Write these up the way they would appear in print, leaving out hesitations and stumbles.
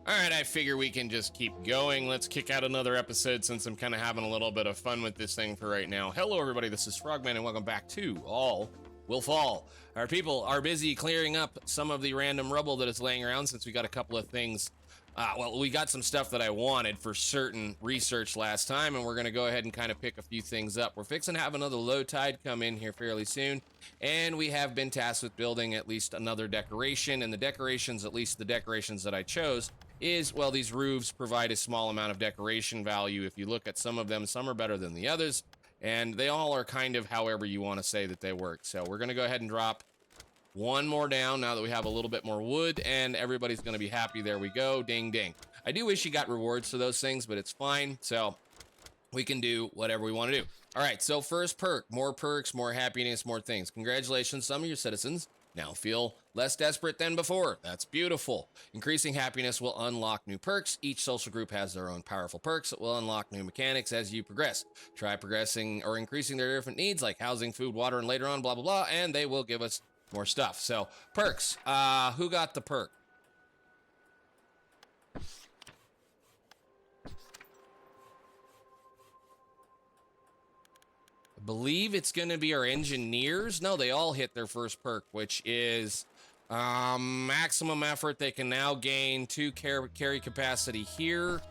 All right, I figure we can just keep going. Let's kick out another episode since I'm kind of having a little bit of fun with this thing for right now. Hello, everybody. This is Frogman, and welcome back to All Will Fall. Our people are busy clearing up some of the random rubble that is laying around since we got a couple of things. Well, we got some stuff that I wanted for certain research last time, and we're going to go ahead and kind of pick a few things up. We're fixing to have another low tide come in here fairly soon, and we have been tasked with building at least another decoration, and the decorations, at least the decorations that I chose, is, well, these roofs provide a small amount of decoration value. If you look at some of them, some are better than the others, and they all are kind of however you want to say that they work. So we're going to go ahead and drop one more down now that we have a little bit more wood, and everybody's going to be happy. There we go. Ding, ding. I do wish you got rewards for those things, but it's fine. So we can do whatever we want to do. All right, so first perk, more perks, more happiness, more things. Congratulations, some of your citizens now feel less desperate than before. That's beautiful. Increasing happiness will unlock new perks. Each social group has their own powerful perks that will unlock new mechanics as you progress. Try progressing or increasing their different needs like housing, food, water, and later on, blah, blah, blah, and they will give us more stuff. So, perks. Who got the perk? I believe it's going to be our engineers. No, they all hit their first perk, which is maximum effort. They can now gain 2 carry capacity here.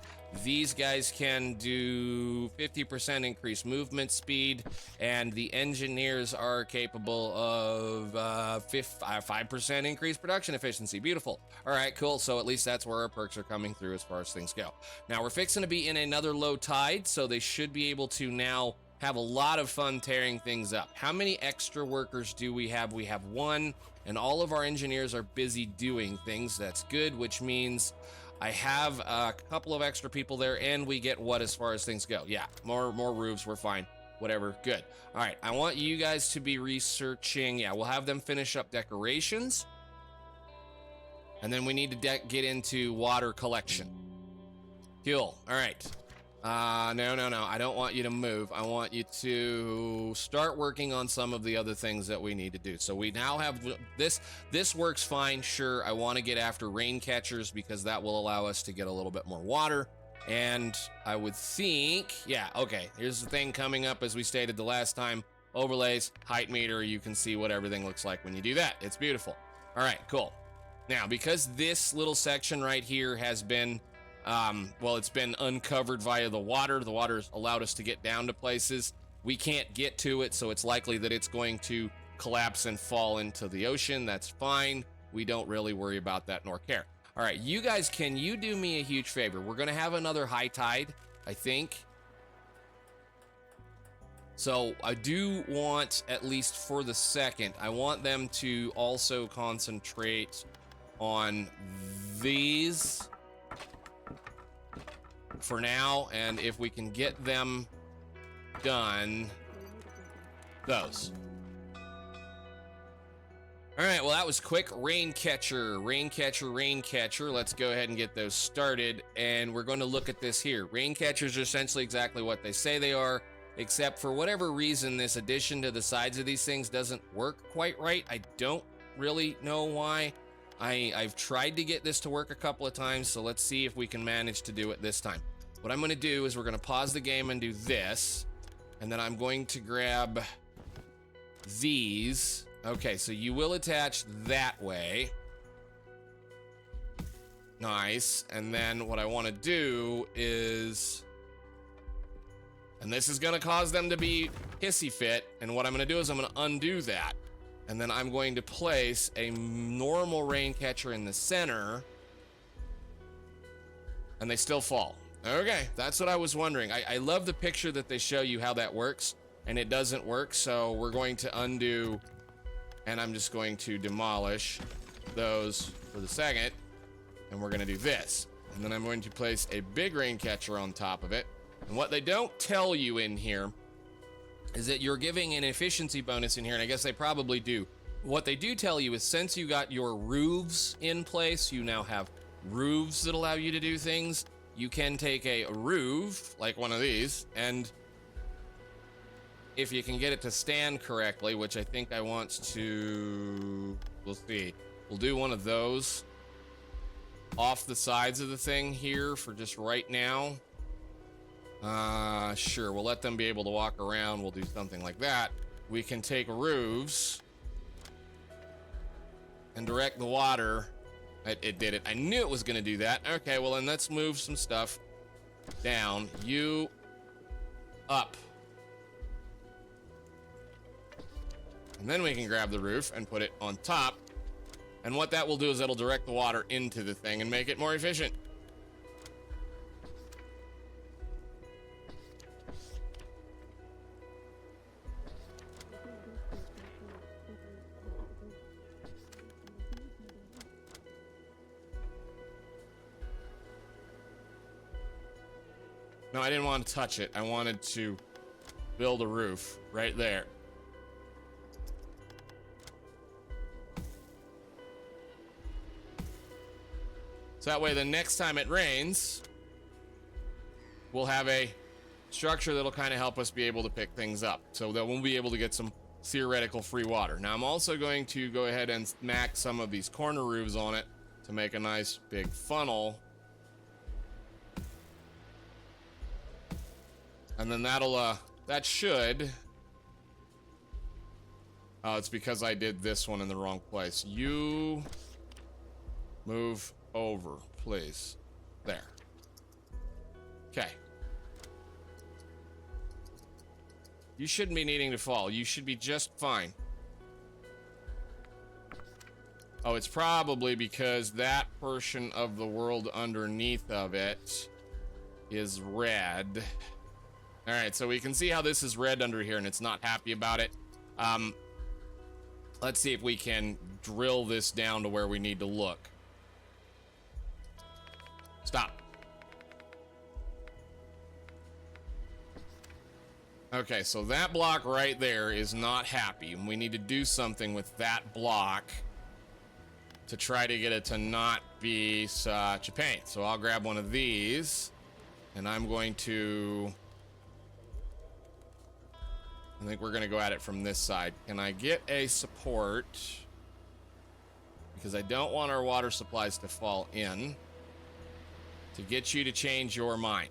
These guys can do 50% increased movement speed, and the engineers are capable of 5% increased production efficiency. Beautiful. All right, cool. So at least that's where our perks are coming through as far as things go. Now we're fixing to be in another low tide, so they should be able to now have a lot of fun tearing things up. How many extra workers do we have? We have 1, and all of our engineers are busy doing things. That's good, which means I have a couple of extra people there, and we get what as far as things go? Yeah, more roofs, we're fine. Whatever, good. All right, I want you guys to be researching. Yeah, we'll have them finish up decorations. And then we need to get into water collection. Cool, all right. No, I don't want you to move. I want you to start working on some of the other things that we need to do. So we now have this works fine. Sure, I want to get after rain catchers because that will allow us to get a little bit more water. And I would think, yeah, okay, here's the thing coming up as we stated the last time. Overlays, height meter, you can see what everything looks like when you do that. It's beautiful. All right, cool. Now, because this little section right here has been well, it's been uncovered via the water's allowed us to get down to places. We can't get to it, so it's likely that it's going to collapse and fall into the ocean. That's fine. We don't really worry about that nor care. All right, you guys, can you do me a huge favor? We're going to have another high tide, I think. So I do want, at least for the second, I want them to also concentrate on these for now, and if we can get them done, those. All right, well, that was quick. Rain catcher. Let's go ahead and get those started, and we're going to look at this here. Rain catchers are essentially exactly what they say they are, except for whatever reason, this addition to the sides of these things doesn't work quite right. I don't really know why. I've tried to get this to work a couple of times, so let's see if we can manage to do it this time. What I'm going to do is we're going to pause the game and do this, and then I'm going to grab these. Okay, so you will attach that way. Nice. And then what I want to do is, and this is going to cause them to be hissy fit, and what I'm going to do is I'm going to undo that. And then I'm going to place a normal rain catcher in the center, and they still fall. Okay, that's what I was wondering. I love the picture that they show you how that works, and it doesn't work, so we're going to undo, and I'm just going to demolish those for the second, and we're going to do this. And then I'm going to place a big rain catcher on top of it. And what they don't tell you in here is that you're giving an efficiency bonus in here, and I guess they probably do. What they do tell you is since you got your roofs in place, you now have roofs that allow you to do things. You can take a roof, like one of these, and if you can get it to stand correctly, which I think I want to, we'll see. We'll do one of those. off the sides of the thing here for just right now. Sure, we'll let them be able to walk around. We'll do something like that. We can take roofs and direct the water. It did it. I knew it was going to do that. Okay, well then let's move some stuff down. You up. And then we can grab the roof and put it on top. And what that will do is it'll direct the water into the thing and make it more efficient. No, I didn't want to touch it. I wanted to build a roof right there. So that way the next time it rains, we'll have a structure that'll kind of help us be able to pick things up. So that we'll be able to get some theoretical free water. Now I'm also going to go ahead and smack some of these corner roofs on it to make a nice big funnel. And then that should... Oh, it's because I did this one in the wrong place. You move over, please. There. Okay. You shouldn't be needing to fall. You should be just fine. Oh, it's probably because that portion of the world underneath of it is red. All right, so we can see how this is red under here, and it's not happy about it. Let's see if we can drill this down to where we need to look. Stop. Okay, so that block right there is not happy, and we need to do something with that block to try to get it to not be such a pain. So I'll grab one of these, and I'm going to... I think we're going to go at it from this side. Can I get a support? Because I don't want our water supplies to fall in. To get you to change your mind.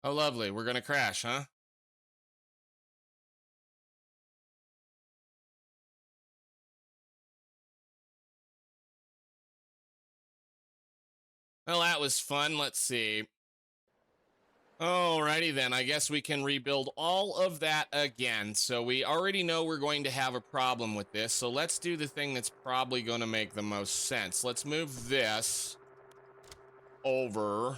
Oh, lovely. We're going to crash, huh? Well, that was fun. Let's see. Alrighty then. I guess we can rebuild all of that again. So we already know we're going to have a problem with this. So let's do the thing that's probably going to make the most sense. Let's move this over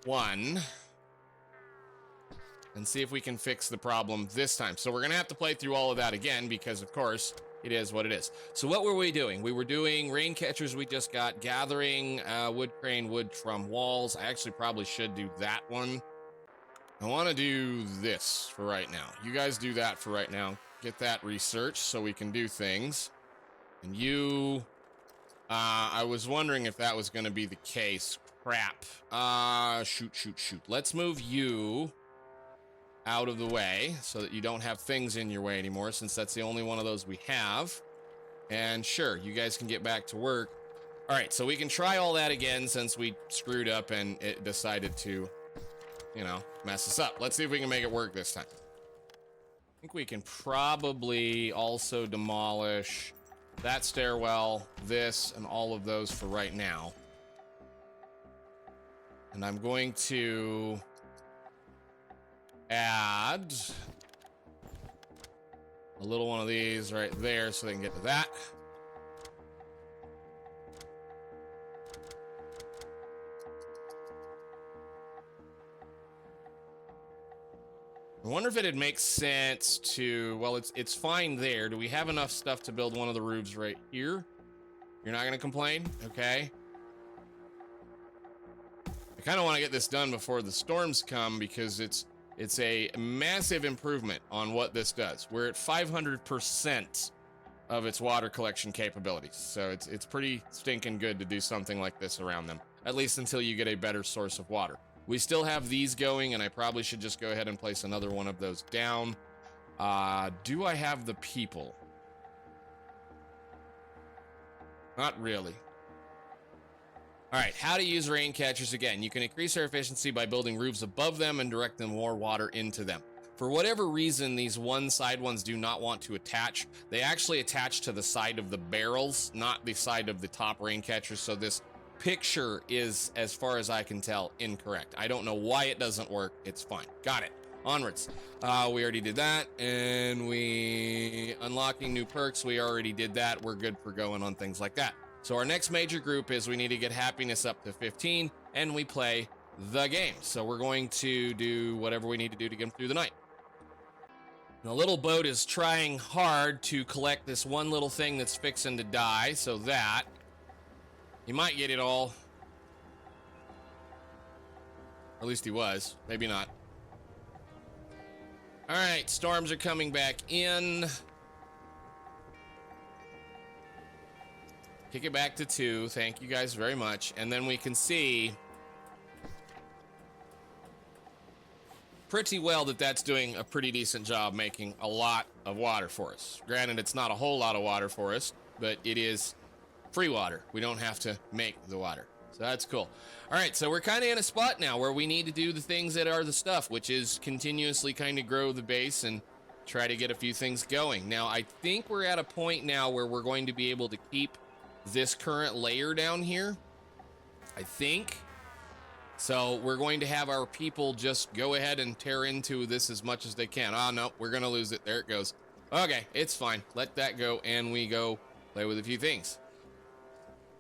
one and see if we can fix the problem this time. So we're going to have to play through all of that again because, of course, it is what it is. So what were we doing? We were doing rain catchers we just got, gathering wood crane wood from walls. I actually probably should do that one. I want to do this for right now. You guys do that for right now. Get that research so we can do things. And you... I was wondering if that was going to be the case. Crap. Shoot. Let's move you out of the way so that you don't have things in your way anymore, since that's the only one of those we have. And sure, you guys can get back to work. All right, so we can try all that again since we screwed up and it decided to, you know, mess us up. Let's see if we can make it work this time. I think we can probably also demolish that stairwell, this, and all of those for right now. And I'm going to add a little one of these right there so they can get to that. I wonder if it'd make sense to, well, it's fine there. Do we have enough stuff to build one of the roofs right here? You're not gonna complain? Okay. I kind of want to get this done before the storms come because it's It's a massive improvement on what this does. We're at 500% of its water collection capabilities. So it's pretty stinking good to do something like this around them, at least until you get a better source of water. We still have these going, and I probably should just go ahead and place another one of those down. Do I have the people? Not really. All right, how to use rain catchers again. You can increase their efficiency by building roofs above them and directing more water into them. For whatever reason, these one side ones do not want to attach. They actually attach to the side of the barrels, not the side of the top rain catchers. So this picture is, as far as I can tell, incorrect. I don't know why it doesn't work. It's fine. Got it. Onwards. We already did that, and we unlocking new perks. We already did that. We're good for going on things like that. So our next major group is we need to get happiness up to 15, and we play the game. So we're going to do whatever we need to do to get them through the night. The little boat is trying hard to collect this one little thing that's fixing to die, so that he might get it all. Or at least he was. Maybe not. All right, storms are coming back in. Kick it back to 2. Thank you guys very much. And then we can see pretty well that that's doing a pretty decent job making a lot of water for us. Granted, it's not a whole lot of water for us, but it is free water. We don't have to make the water. So that's cool. All right, so we're kind of in a spot now where we need to do the things that are the stuff, which is continuously kind of grow the base and try to get a few things going. Now, I think we're at a point now where we're going to be able to keep this current layer down here. I think. So we're going to have our people just go ahead and tear into this as much as they can. Oh, no, we're going to lose it. There it goes. Okay, it's fine. Let that go, and we go play with a few things.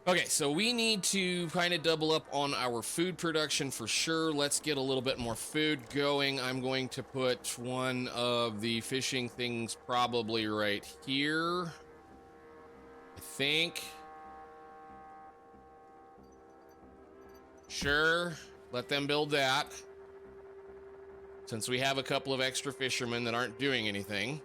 Okay, so we need to kind of double up on our food production for sure. Let's get a little bit more food going. I'm going to put one of the fishing things probably right here, I think. Sure, let them build that, since we have a couple of extra fishermen that aren't doing anything.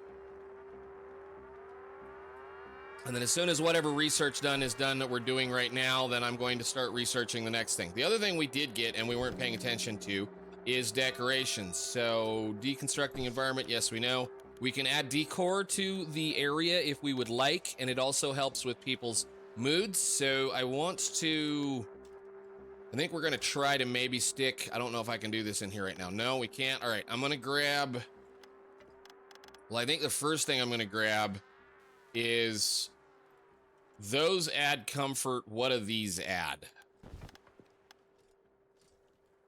And then as soon as whatever research done is done that we're doing right now, then I'm going to start researching the next thing. The other thing we did get and we weren't paying attention to is decorations. So deconstructing environment, yes, we know. We can add decor to the area if we would like, and it also helps with people's moods. So I think we're going to try to maybe stick, I don't know if I can do this in here right now. No, we can't. All right, I'm going to grab, well, I think the first thing I'm going to grab is those add comfort. What do these add?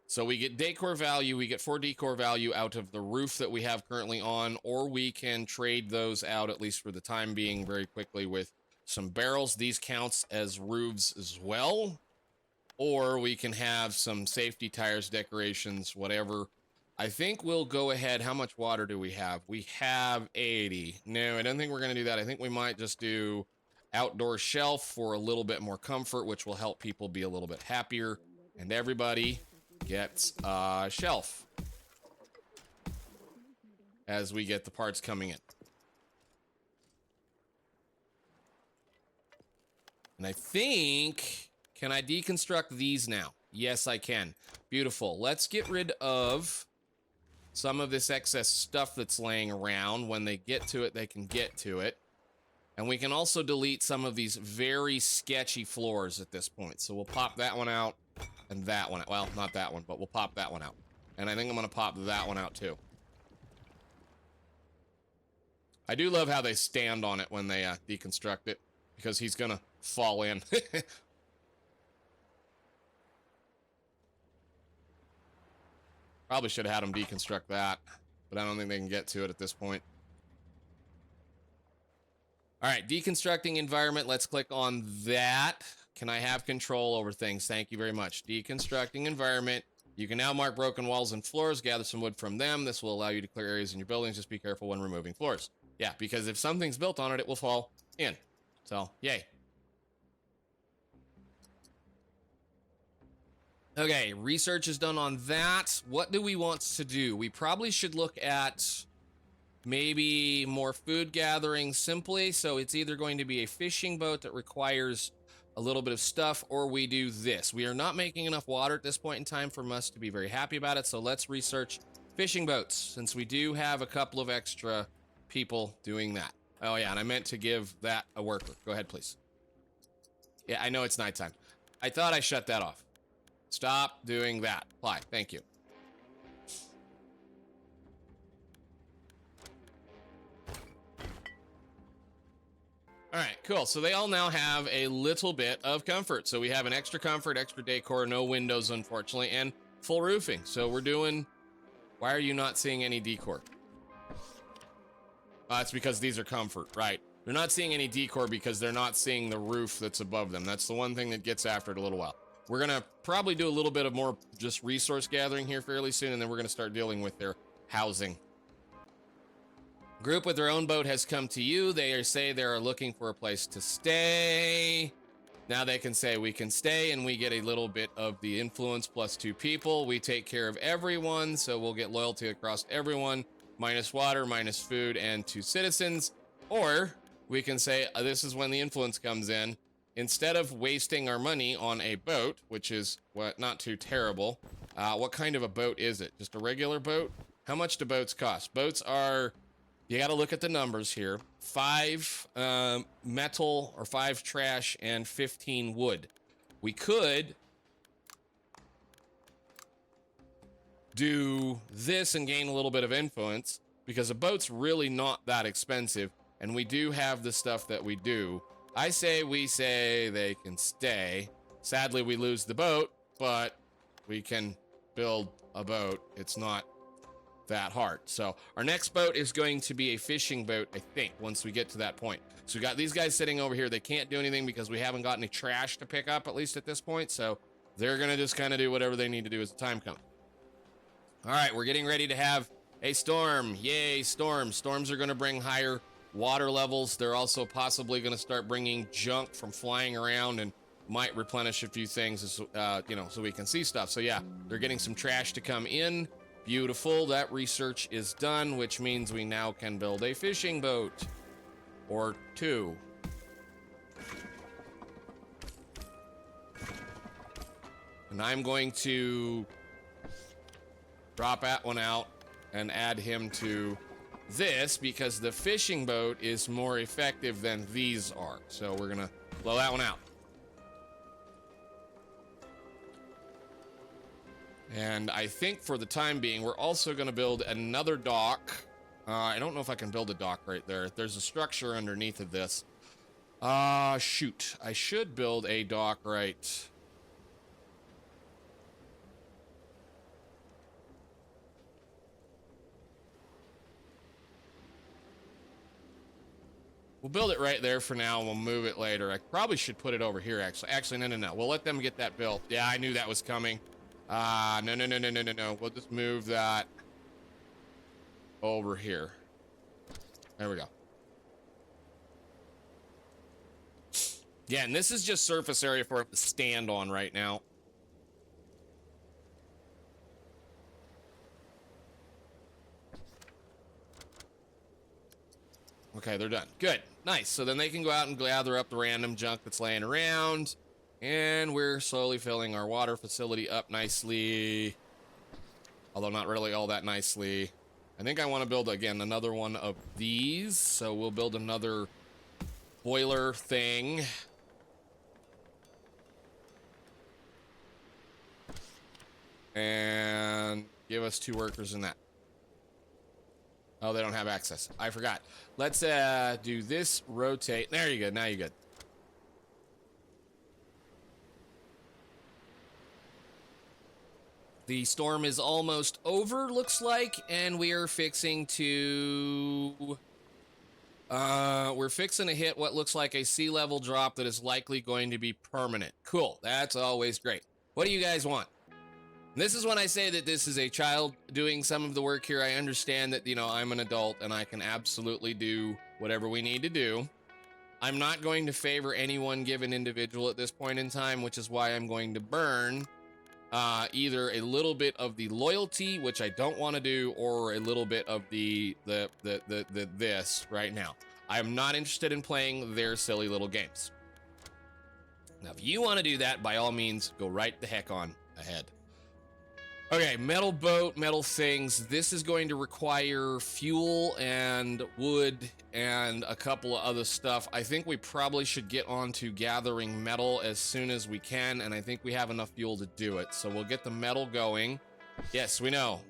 So we get decor value. We get 4 decor value out of the roof that we have currently on, or we can trade those out, at least for the time being, very quickly with some barrels. These counts as roofs as well. Or we can have some safety tires, decorations, whatever. I think we'll go ahead. How much water do we have? We have 80. No, I don't think we're going to do that. I think we might just do outdoor shelf for a little bit more comfort, which will help people be a little bit happier. And everybody gets a shelf as we get the parts coming in. And I think, can I deconstruct these now? Yes, I can. Beautiful. Let's get rid of some of this excess stuff that's laying around. When they get to it, they can get to it. And we can also delete some of these very sketchy floors at this point. So we'll pop that one out and that one out. Well, not that one, but we'll pop that one out. And I think I'm going to pop that one out too. I do love how they stand on it when they deconstruct it, because he's going to fall in. Probably should have had them deconstruct that, but I don't think they can get to it at this point. All right, deconstructing environment. Let's click on that. Can I have control over things? Thank you very much. Deconstructing environment. You can now mark broken walls and floors, gather some wood from them. This will allow you to clear areas in your buildings. Just be careful when removing floors. Yeah, because if something's built on it, it will fall in. So, yay. Okay, research is done on that. What do we want to do? We probably should look at maybe more food gathering simply. So it's either going to be a fishing boat that requires a little bit of stuff, or we do this. We are not making enough water at this point in time for us to be very happy about it. So let's research fishing boats, since we do have a couple of extra people doing that. Oh yeah, and I meant to give that a worker. Go ahead, please. Yeah, I know it's nighttime. I thought I shut that off. Stop doing that. Apply. Thank you. All right, cool. So they all now have a little bit of comfort. So we have an extra comfort, extra decor, no windows, unfortunately, and full roofing. So we're doing... Why are you not seeing any decor? It's because these are comfort, right? They're not seeing any decor because they're not seeing the roof that's above them. That's the one thing that gets after it a little while. We're going to probably do a little bit of more just resource gathering here fairly soon, and then we're going to start dealing with their housing. Group with their own boat has come to you. They say they're looking for a place to stay. Now they can say we can stay, and we get a little bit of the influence plus 2 people. We take care of everyone, so we'll get loyalty across everyone, minus water, minus food, and 2 citizens. Or we can say this is when the influence comes in. Instead of wasting our money on a boat, which is what not too terrible, what kind of a boat is it? Just a regular boat? How much do boats cost? Boats are, you got to look at the numbers here. 5 metal or 5 trash and 15 wood. We could do this and gain a little bit of influence, because a boat's really not that expensive, and we do have the stuff that we do. I say we say they can stay. Sadly, we lose the boat, but we can build a boat. It's not that hard. So our next boat is going to be a fishing boat, I think, once we get to that point. So we got these guys sitting over here. They can't do anything because we haven't got any trash to pick up, at least at this point. So they're going to just kind of do whatever they need to do as the time comes. All right, we're getting ready to have a storm. Yay, storms. Storms are going to bring higher water levels. They're also possibly going to start bringing junk from flying around, and might replenish a few things, as, you know, so we can see stuff. So yeah, they're getting some trash to come in. Beautiful. That research is done, which means we now can build a fishing boat. Or 2. And I'm going to drop that one out and add him to this, because the fishing boat is more effective than these are. So we're gonna blow that one out. And I think for the time being, we're also gonna build another dock. I don't know if I can build a dock right there. There's a structure underneath of this. Shoot. I should build a dock right. We'll build it right there for now, and we'll move it later. I probably should put it over here, actually. Actually, no. We'll let them get that built. Yeah, I knew that was coming. No. We'll just move that over here. There we go. Yeah, and this is just surface area for it to stand on right now. Okay, they're done. Good. Nice. So then they can go out and gather up the random junk that's laying around. And we're slowly filling our water facility up nicely. Although not really all that nicely. I think I want to build, again, another one of these. So we'll build another boiler thing. And give us 2 workers in that. Oh, they don't have access. I forgot. Let's do this, rotate. There you go. Now you're good. The storm is almost over, looks like, and we are fixing to... we're fixing to hit what looks like a sea level drop that is likely going to be permanent. Cool. That's always great. What do you guys want? This is when I say that this is a child doing some of the work here. I understand that, you know, I'm an adult and I can absolutely do whatever we need to do. I'm not going to favor any one given individual at this point in time, which is why I'm going to burn either a little bit of the loyalty, which I don't want to do, or a little bit of the this right now. I am not interested in playing their silly little games. Now, if you want to do that, by all means, go right the heck on ahead. Okay, metal boat, metal things. This is going to require fuel and wood and a couple of other stuff. I think we probably should get on to gathering metal as soon as we can, and I think we have enough fuel to do it. So we'll get the metal going. Yes, we know.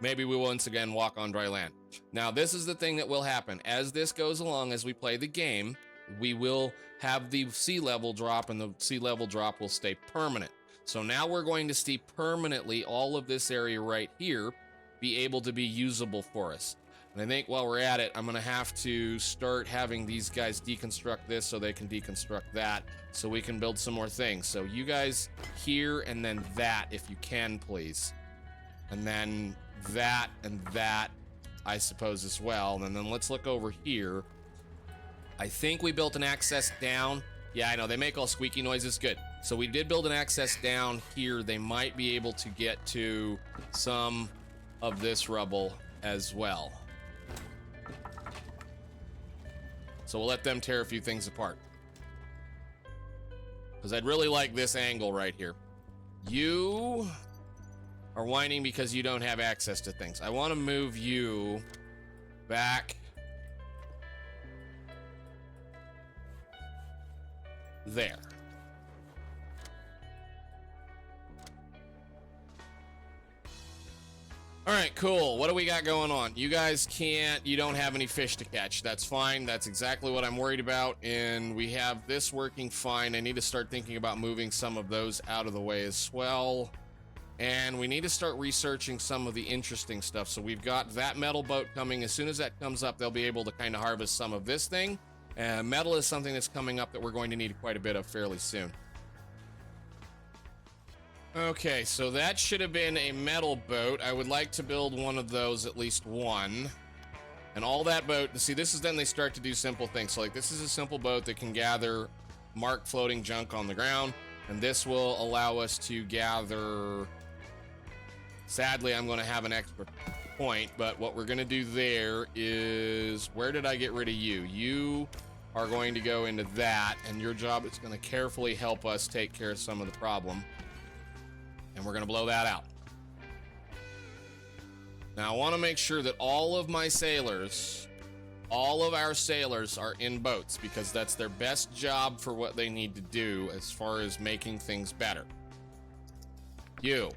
Maybe we will once again walk on dry land. Now, this is the thing that will happen. As this goes along, as we play the game, we will have the sea level drop, and the sea level drop will stay permanent. So now we're going to see permanently all of this area right here be able to be usable for us. And I think while we're at it, I'm going to have to start having these guys deconstruct this so they can deconstruct that, so we can build some more things. So you guys here, and then that, if you can, please. And then that and that, I suppose, as well. And then let's look over here. I think we built an access down. Yeah, I know, they make all squeaky noises. Good. So we did build an access down here. They might be able to get to some of this rubble as well. So we'll let them tear a few things apart. Because I'd really like this angle right here. You are whining because you don't have access to things. I want to move you back there. All right, cool. What do we got going on? You guys you don't have any fish to catch. That's fine. That's exactly what I'm worried about. And we have this working fine. I need to start thinking about moving some of those out of the way as well. And we need to start researching some of the interesting stuff. So we've got that metal boat coming. As soon as that comes up, they'll be able to kind of harvest some of this thing. Metal is something that's coming up that we're going to need quite a bit of fairly soon. Okay, so that should have been a metal boat. I would like to build one of those, at least one. And all that boat, see, this is then they start to do simple things. So like this is a simple boat that can gather marked floating junk on the ground. And this will allow us to gather... Sadly, I'm going to have an extra point, but what we're going to do there is... Where did I get rid of you? You are going to go into that, and your job is going to carefully help us take care of some of the problem. And we're going to blow that out. Now, I want to make sure that all of my sailors, all of our sailors are in boats, because that's their best job for what they need to do as far as making things better. You.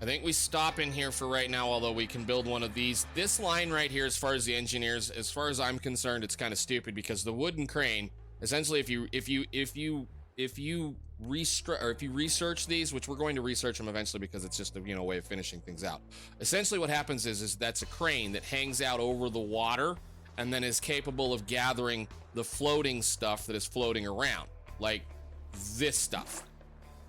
I think we stop in here for right now, although we can build one of these. This line right here, as far as the engineers, as far as I'm concerned, it's kind of stupid, because the wooden crane, essentially, if you research these, which we're going to research them eventually because it's just a way of finishing things out. Essentially what happens is that's a crane that hangs out over the water and then is capable of gathering the floating stuff that is floating around, like this stuff.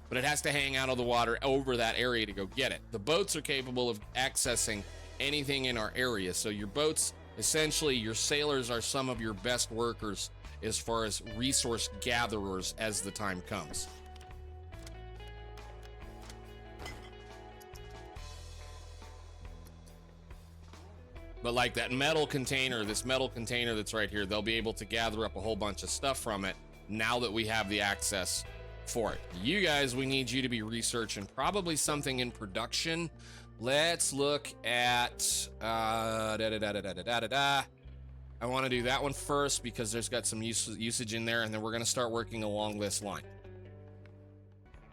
But it has to hang out of the water over that area to go get it. The boats are capable of accessing anything in our area. So your boats, essentially your sailors, are some of your best workers as far as resource gatherers as the time comes. But like that metal container, this metal container that's right here, they'll be able to gather up a whole bunch of stuff from it now that we have the access for it. You guys, we need you to be researching probably something in production. Let's look at I want to do that one first because there's got some usage in there, and then we're going to start working along this line.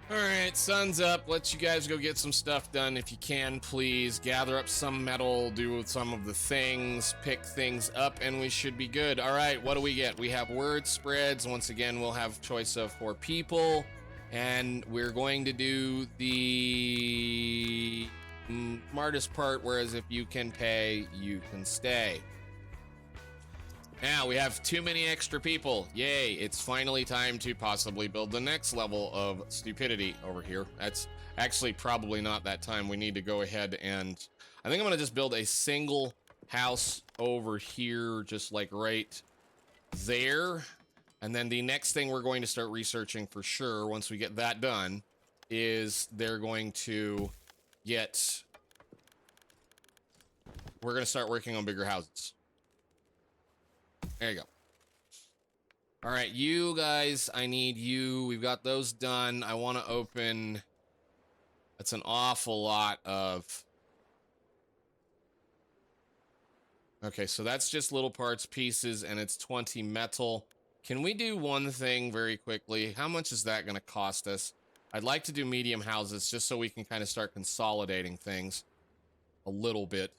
All right, sun's up. Let you guys go get some stuff done if you can, please. Gather up some metal, do some of the things, pick things up, and we should be good. All right, what do we get? We have word spreads. Once again, we'll have choice of 4 people, and we're going to do the smartest part, whereas if you can pay, you can stay. Now, we have too many extra people. Yay, it's finally time to possibly build the next level of stupidity over here. That's actually probably not that time. We need to go ahead and... I think I'm going to just build a single house over here, just like right there. And then the next thing we're going to start researching for sure, once we get that done, is they're going to get... We're going to start working on bigger houses. There you go. All right, you guys, I need you. We've got those done. I want to open... That's an awful lot of... Okay, so that's just little parts, pieces, and it's 20 metal. Can we do one thing very quickly? How much is that going to cost us? I'd like to do medium houses just so we can kind of start consolidating things a little bit.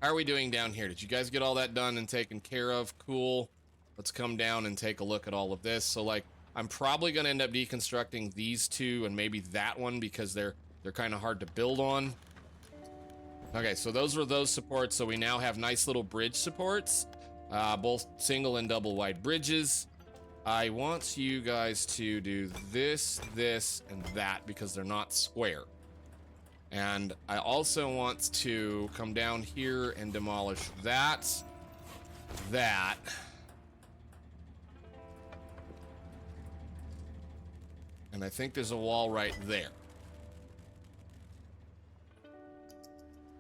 How are we doing down here? Did you guys get all that done and taken care of? Cool. Let's come down and take a look at all of this. So, like, I'm probably going to end up deconstructing these two and maybe that one because they're kind of hard to build on. Okay, so those were those supports. So we now have nice little bridge supports. Both single and double wide bridges. I want you guys to do this, this, and that because they're not square. And I also want to come down here and demolish that. And I think there's a wall right there.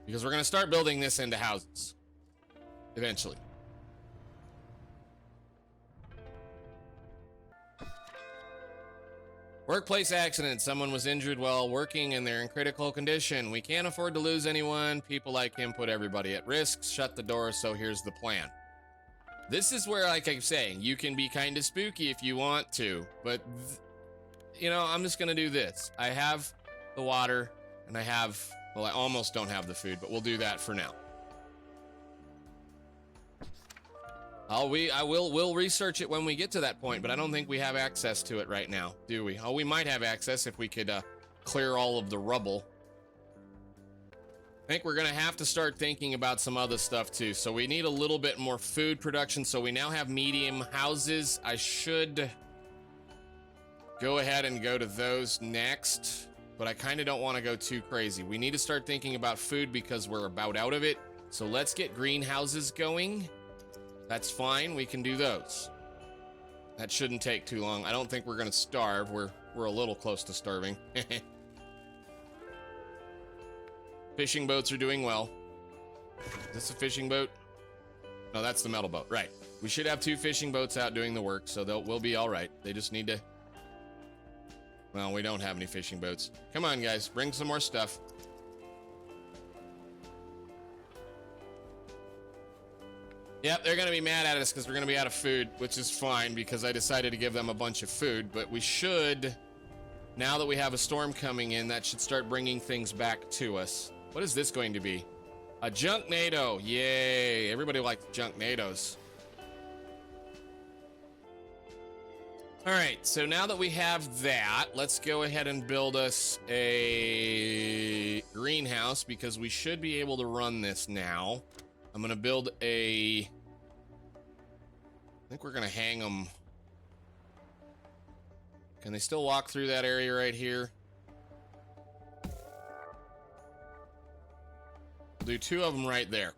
Because we're going to start building this into houses. Eventually. Workplace accident. Someone was injured while working and they're in critical condition. We can't afford to lose anyone. People like him put everybody at risk. Shut the door, so here's the plan. This is where, like I'm saying, you can be kind of spooky if you want to. But, you know, I'm just going to do this. I have the water and I have... Well, I almost don't have the food, but we'll do that for now. We'll research it when we get to that point, but I don't think we have access to it right now, do we? Oh, we might have access if we could clear all of the rubble. I think we're gonna have to start thinking about some other stuff too. So we need a little bit more food production. So we now have medium houses. I should go ahead and go to those next, but I kind of don't want to go too crazy. We need to start thinking about food because we're about out of it. So let's get greenhouses going. That's fine. We can do those. That shouldn't take too long. I don't think we're going to starve. We're a little close to starving. Fishing boats are doing well. Is this a fishing boat? No, that's the metal boat. Right. We should have 2 fishing boats out doing the work, so we'll be all right. They just need to... Well, we don't have any fishing boats. Come on, guys. Bring some more stuff. Yep, they're going to be mad at us because we're going to be out of food, which is fine because I decided to give them a bunch of food. But we should, now that we have a storm coming in, that should start bringing things back to us. What is this going to be? A junk NATO. Yay. Everybody likes junk NATOs. All right, so now that we have that, let's go ahead and build us a greenhouse because we should be able to run this now. I'm going to build I think we're going to hang them. Can they still walk through that area right here? We'll do 2 of them right there.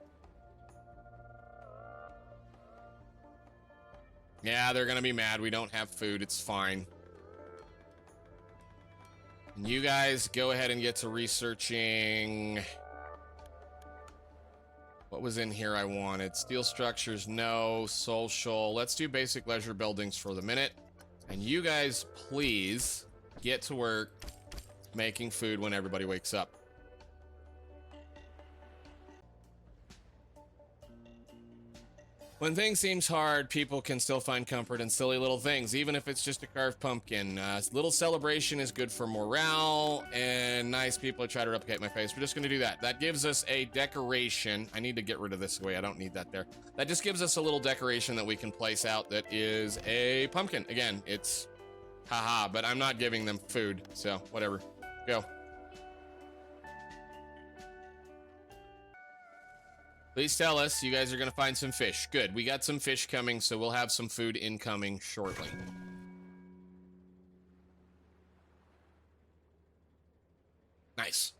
Yeah, they're going to be mad. We don't have food. It's fine. And you guys go ahead and get to researching... What was in here I wanted? Steel structures, no. Social. Let's do basic leisure buildings for the minute. And you guys, please, get to work making food when everybody wakes up. When things seems hard, people can still find comfort in silly little things, even if it's just a carved pumpkin. Little celebration is good for morale, and nice people try to replicate my face. We're just going to do that. That gives us a decoration. I need to get rid of this away. I don't need that there. That just gives us a little decoration that we can place out that is a pumpkin. Again, it's haha, but I'm not giving them food, so whatever. Go. Please tell us you guys are going to find some fish. Good. We got some fish coming, so we'll have some food incoming shortly. Nice.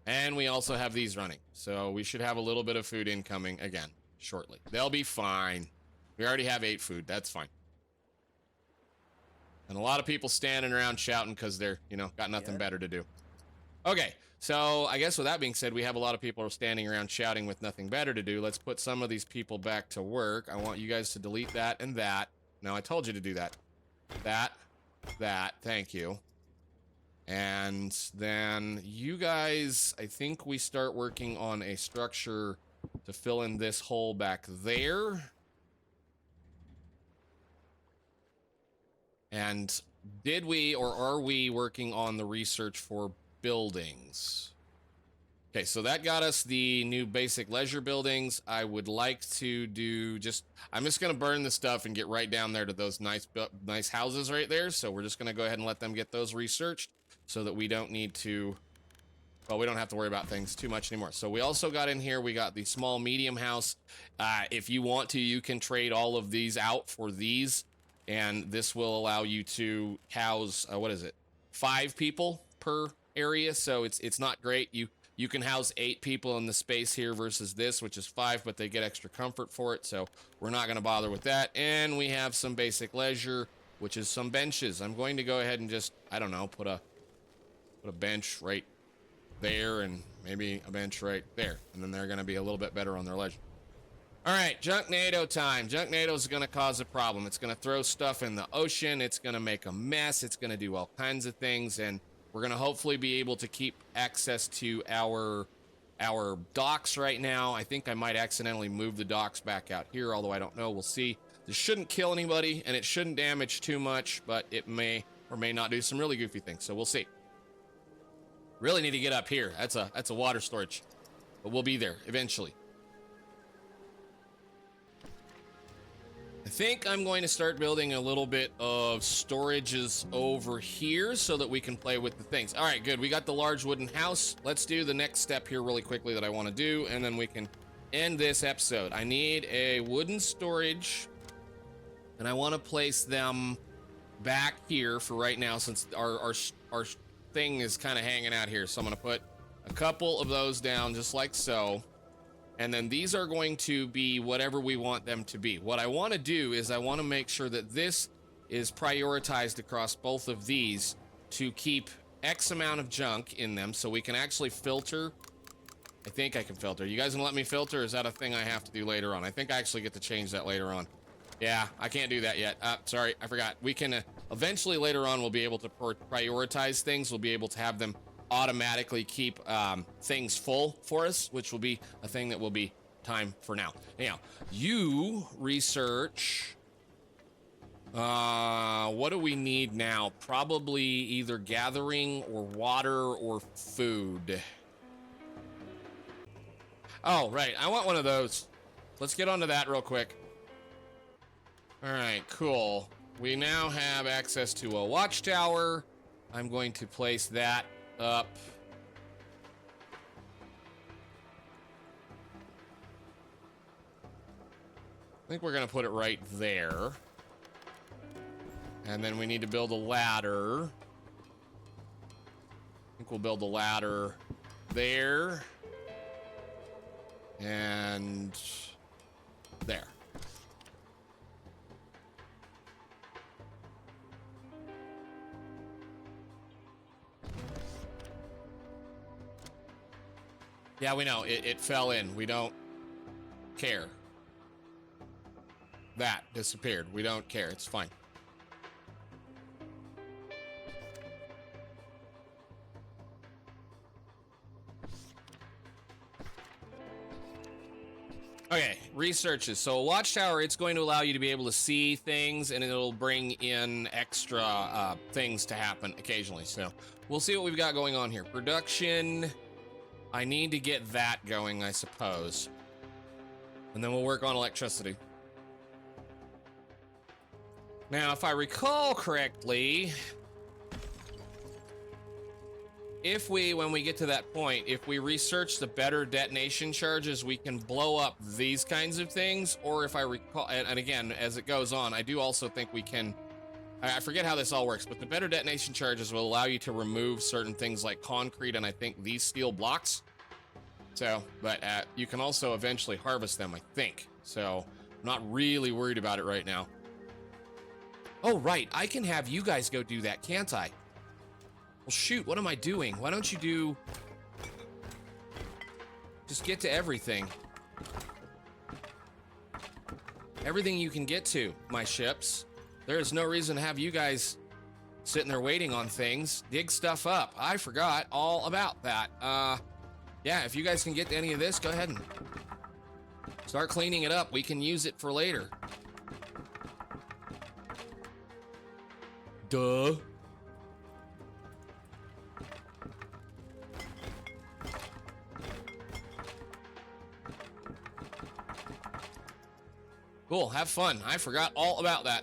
And we also have these running, so we should have a little bit of food incoming again. shortly. They'll be fine. We already have 8 food. That's fine. And a lot of people standing around shouting because they're, you know, got nothing better to do. Okay, so I guess with that being said, we have a lot of people are standing around shouting with nothing better to do. Let's put some of these people back to work. I want you guys to delete that and that. No, I told you to do that. That, thank you. And then you guys, I think we start working on a structure to fill in this hole back there. And did we or are we working on the research for buildings? Okay, so that got us the new basic leisure buildings. I would like to do I'm just going to burn the stuff and get right down there to those nice houses right there. So we're just going to go ahead and let them get those researched so that we don't need to, well, we don't have to worry about things too much anymore. So we also got in here, we got the small medium house. If you want to, you can trade all of these out for these. And this will allow you to house, 5 people per area. So it's not great. You can house 8 people in the space here versus this, which is 5, but they get extra comfort for it. So we're not going to bother with that. And we have some basic leisure, which is some benches. I'm going to go ahead and just, I don't know, put a bench right there and maybe a bench right there. And then they're going to be a little bit better on their leisure. All right, Junknado time. Junknado is going to cause a problem. It's going to throw stuff in the ocean. It's going to make a mess. It's going to do all kinds of things. And we're going to hopefully be able to keep access to our docks right now. I think I might accidentally move the docks back out here, although I don't know. We'll see. This shouldn't kill anybody, and it shouldn't damage too much, but it may or may not do some really goofy things. So we'll see. Really need to get up here. That's a water storage, but we'll be there eventually. I think I'm going to start building a little bit of storages over here so that we can play with the things. All right, good. We got the large wooden house. Let's do the next step here really quickly that I want to do, and then we can end this episode. I need a wooden storage, and I want to place them back here for right now since our thing is kind of hanging out here. So I'm going to put a couple of those down just like so. And then these are going to be whatever we want them to be. What I want to do is I want to make sure that this is prioritized across both of these to keep X amount of junk in them so we can actually filter. I think I can filter. You guys gonna let me filter? Or is that a thing I have to do later on? I think I actually get to change that later on. Yeah, I can't do that yet. Sorry, I forgot. We can eventually later on we'll be able to prioritize things. We'll be able to have them automatically keep things full for us, which will be a thing that will be time for now. Anyhow, you research. What do we need now? Probably either gathering or water or food. Oh, right. I want one of those. Let's get onto that real quick. All right, cool. We now have access to a watchtower. I'm going to place that up. I think we're going to put it right there. And then we need to build a ladder. I think we'll build a ladder there. And there. Yeah, we know. It fell in. We don't care. That disappeared. We don't care. It's fine. Okay, researches. So a watchtower, it's going to allow you to be able to see things, and it'll bring in extra things to happen occasionally. So we'll see what we've got going on here. Production. I need to get that going, I suppose. And then we'll work on electricity. Now, if I recall correctly, when we get to that point, if we research the better detonation charges, we can blow up these kinds of things. Or if I recall, and again, as it goes on, I do also think we can, I forget how this all works, but the better detonation charges will allow you to remove certain things like concrete and I think these steel blocks. So, but you can also eventually harvest them, I think. So I'm not really worried about it right now. Oh, right. I can have you guys go do that, can't I? Well, shoot. What am I doing? Why don't you do... Just get to everything. Everything you can get to, my ships. There is no reason to have you guys sitting there waiting on things. Dig stuff up. I forgot all about that. Yeah, if you guys can get to any of this, go ahead and start cleaning it up. We can use it for later. Duh. Cool, have fun. I forgot all about that.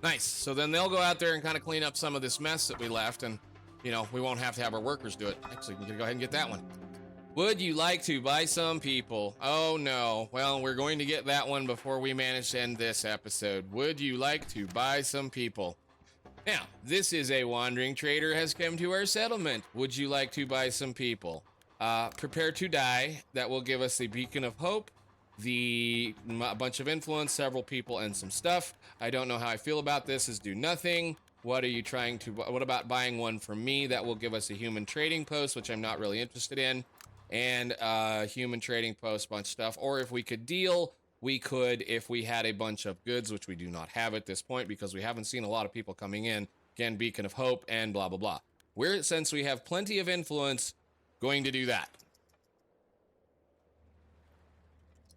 Nice. So then they'll go out there and kind of clean up some of this mess that we left, and, you know, we won't have to have our workers do it. Actually, we can go ahead and get that one. Would you like to buy some people? Oh, no. Well, we're going to get that one before we manage to end this episode. Would you like to buy some people? Now, this is a wandering trader has come to our settlement. Would you like to buy some people? Prepare to die. That will give us the beacon of hope, a bunch of influence, several people, and some stuff. I don't know how I feel about this. Is do nothing. What are you trying to... What about buying one from me? That will give us a human trading post, which I'm not really interested in. And human trading post, bunch of stuff. Or if we could deal, we could if we had a bunch of goods, which we do not have at this point because we haven't seen a lot of people coming in. Again, beacon of hope and blah, blah, blah. Since we have plenty of influence, going to do that.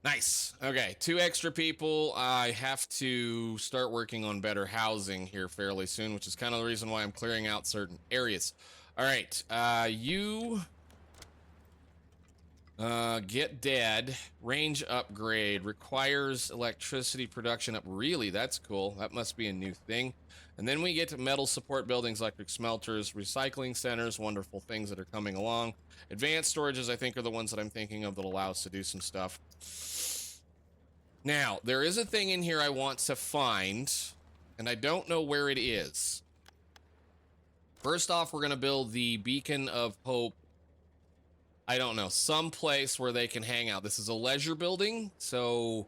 Nice. Okay, 2 extra people. I have to start working on better housing here fairly soon, which is kind of the reason why I'm clearing out certain areas. All right, you get dead. Range upgrade requires electricity production up. Really, that's cool. That must be a new thing. And then we get to metal support buildings, electric smelters, recycling centers, wonderful things that are coming along. Advanced storages, I think, are the ones that I'm thinking of that allow us to do some stuff. Now, there is a thing in here I want to find, and I don't know where it is. First off, we're going to build the beacon of hope. I don't know, some place where they can hang out. This is a leisure building, so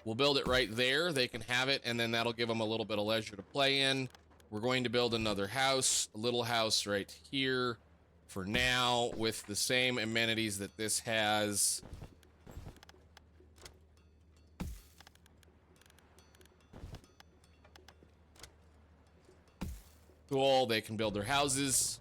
we'll build it right there. They can have it, and then that'll give them a little bit of leisure to play in. We're going to build another house, a little house right here for now with the same amenities that this has. Cool, they can build their houses.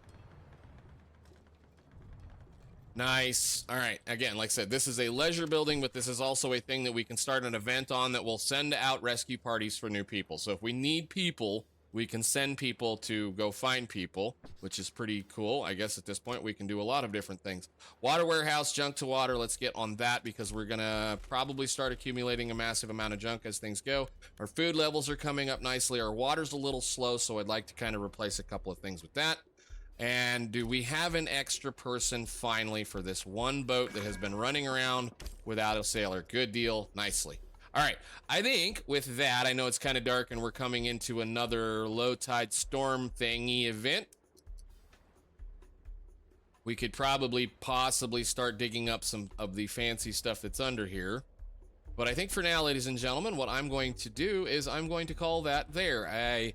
Nice. All right. Again, like I said, this is a leisure building, but this is also a thing that we can start an event on that will send out rescue parties for new people. So if we need people, we can send people to go find people, which is pretty cool. I guess at this point we can do a lot of different things. Water warehouse, junk to water. Let's get on that because we're going to probably start accumulating a massive amount of junk as things go. Our food levels are coming up nicely. Our water's a little slow, so I'd like to kind of replace a couple of things with that. And do we have an extra person finally for this one boat that has been running around without a sailor? Good deal. Nicely. All right. I think with that, I know it's kind of dark and we're coming into another low tide storm thingy event. We could possibly start digging up some of the fancy stuff that's under here. But I think for now, ladies and gentlemen, what I'm going to do is I'm going to call that there. I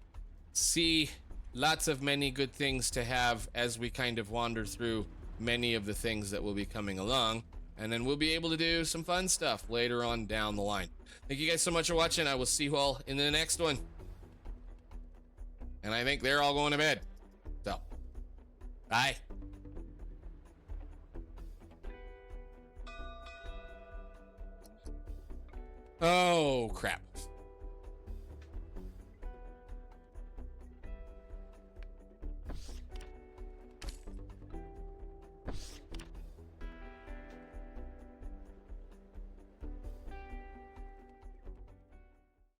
see lots of many good things to have as we kind of wander through many of the things that will be coming along. And then we'll be able to do some fun stuff later on down the line. Thank you guys so much for watching. I will see you all in the next one. And I think they're all going to bed. So, bye. Oh, crap.